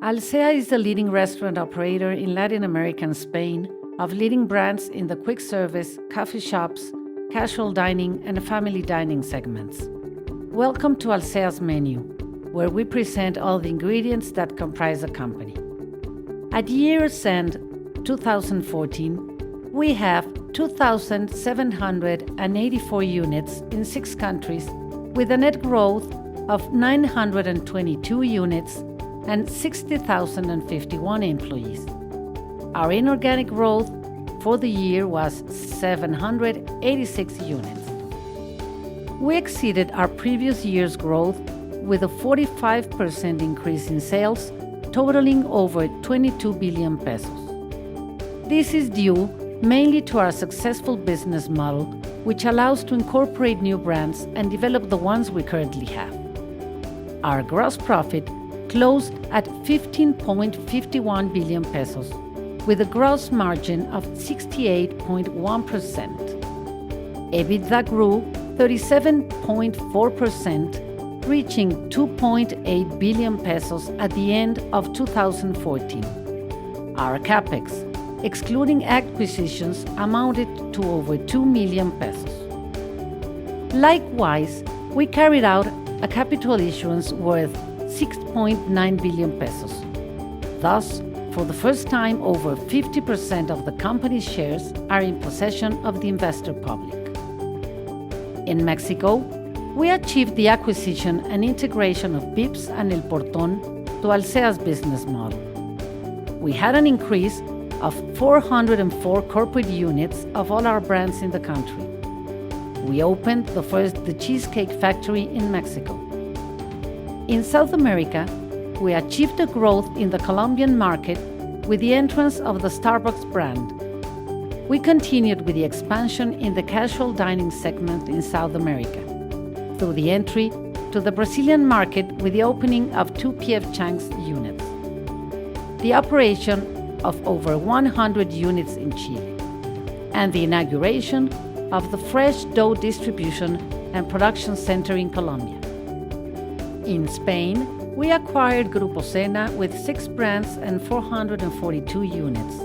Alsea is the leading restaurant operator in Latin America and Spain of leading brands in the quick service, coffee shops, casual dining, and family dining segments. Welcome to Alsea's Menu, where we present all the ingredients that comprise the company. At year's end 2014, we have 2,784 units in 6 countries with a net growth of 922 units and 60,051 employees. Our inorganic growth for the year was 786 units. We exceeded our previous year's growth with a 45% increase in sales, totaling over 22 billion pesos. This is due mainly to our successful business model, which allows to incorporate new brands and develop the ones we currently have. Our gross profit closed at 15.51 billion pesos, with a gross margin of 68.1%. EBITDA grew 37.4%, reaching 2.8 billion pesos at the end of 2014. Our capex, excluding acquisitions, amounted to over 2 million pesos. Likewise, we carried out a capital issuance worth 6.9 billion pesos. Thus, for the first time, over 50% of the company's shares are in possession of the investor public. In Mexico, we achieved the acquisition and integration of Vips and El Portón to Alsea's business model. We had an increase of 404 corporate units of all our brands in the country. We opened the Cheesecake Factory in Mexico. In South America, we achieved a growth in the Colombian market with the entrance of the Starbucks brand. We continued with the expansion in the casual dining segment in South America, through the entry to the Brazilian market with the opening of 2 P.F. Chang's units, the operation of over 100 units in Chile, and the inauguration of the fresh dough distribution and production center in Colombia. In Spain, we acquired Grupo Sena with 6 brands and 442 units.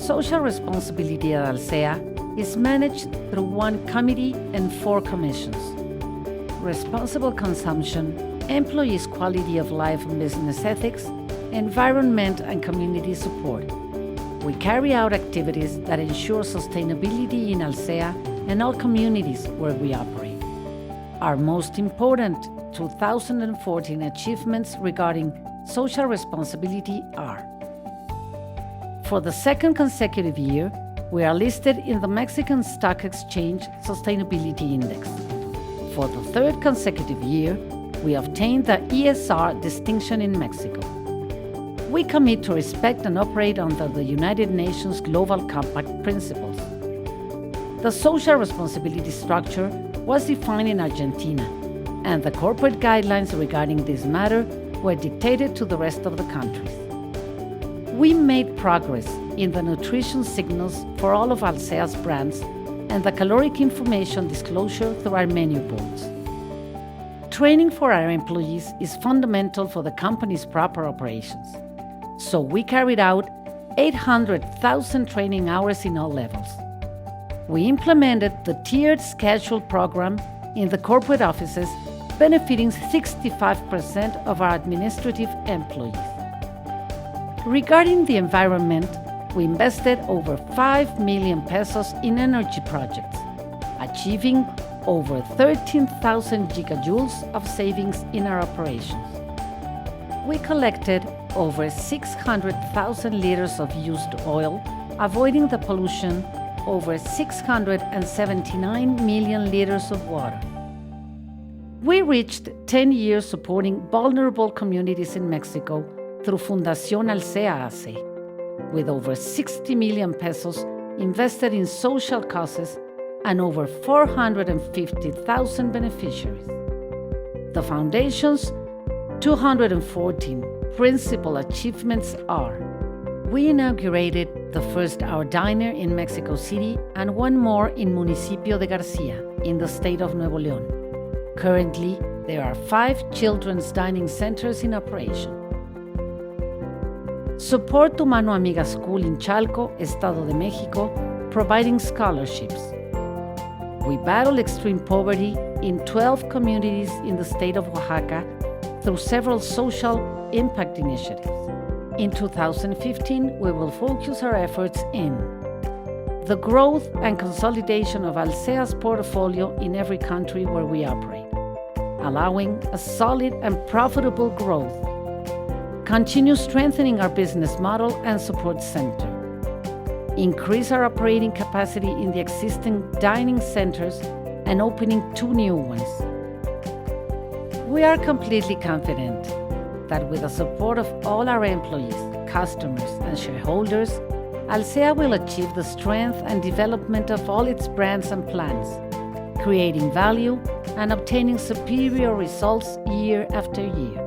Social responsibility at Alsea is managed through 1 committee and 4 commissions. Responsible consumption, employees' quality of life and business ethics, environment and community support. We carry out activities that ensure sustainability in Alsea and all communities where we operate. Our most important 2014 achievements regarding social responsibility are: for the 2nd consecutive year, we are listed in the Mexican Stock Exchange Sustainability Index. For the 3rd consecutive year, we obtained the ESR distinction in Mexico. We commit to respect and operate under the United Nations Global Compact principles. The social responsibility structure was defined in Argentina, and the corporate guidelines regarding this matter were dictated to the rest of the countries. We made progress in the nutrition signals for all of Alsea's brands and the caloric information disclosure through our menu boards. Training for our employees is fundamental for the company's proper operations, so we carried out 800,000 training hours in all levels. We implemented the tiered schedule program in the corporate offices, benefiting 65% of our administrative employees. Regarding the environment, we invested over 5 million pesos in energy projects, achieving over 13,000 gigajoules of savings in our operations. We collected over 600,000 liters of used oil, avoiding the pollution over 679 million liters of water. We reached 10 years supporting vulnerable communities in Mexico through Fundación Alsea AC, with over 60 million pesos invested in social causes and over 450,000 beneficiaries. The Foundation's 214 principal achievements are: we inaugurated the first Our Diner in Mexico City and 1 more in Municipio de Garcia in the state of Nuevo León. Currently, there are 5 children's dining centers in operation. Support to Mano Amiga School in Chalco, Estado de Mexico, providing scholarships. We battle extreme poverty in 12 communities in the state of Oaxaca through several social impact initiatives. In 2015, we will focus our efforts in the growth and consolidation of Alsea's portfolio in every country where we operate, allowing a solid and profitable growth. Continue strengthening our business model and support center. Increase our operating capacity in the existing dining centers and opening 2 new ones. We are completely confident that with the support of all our employees, customers, and shareholders, Alsea will achieve the strength and development of all its brands and plans, creating value and obtaining superior results year after year.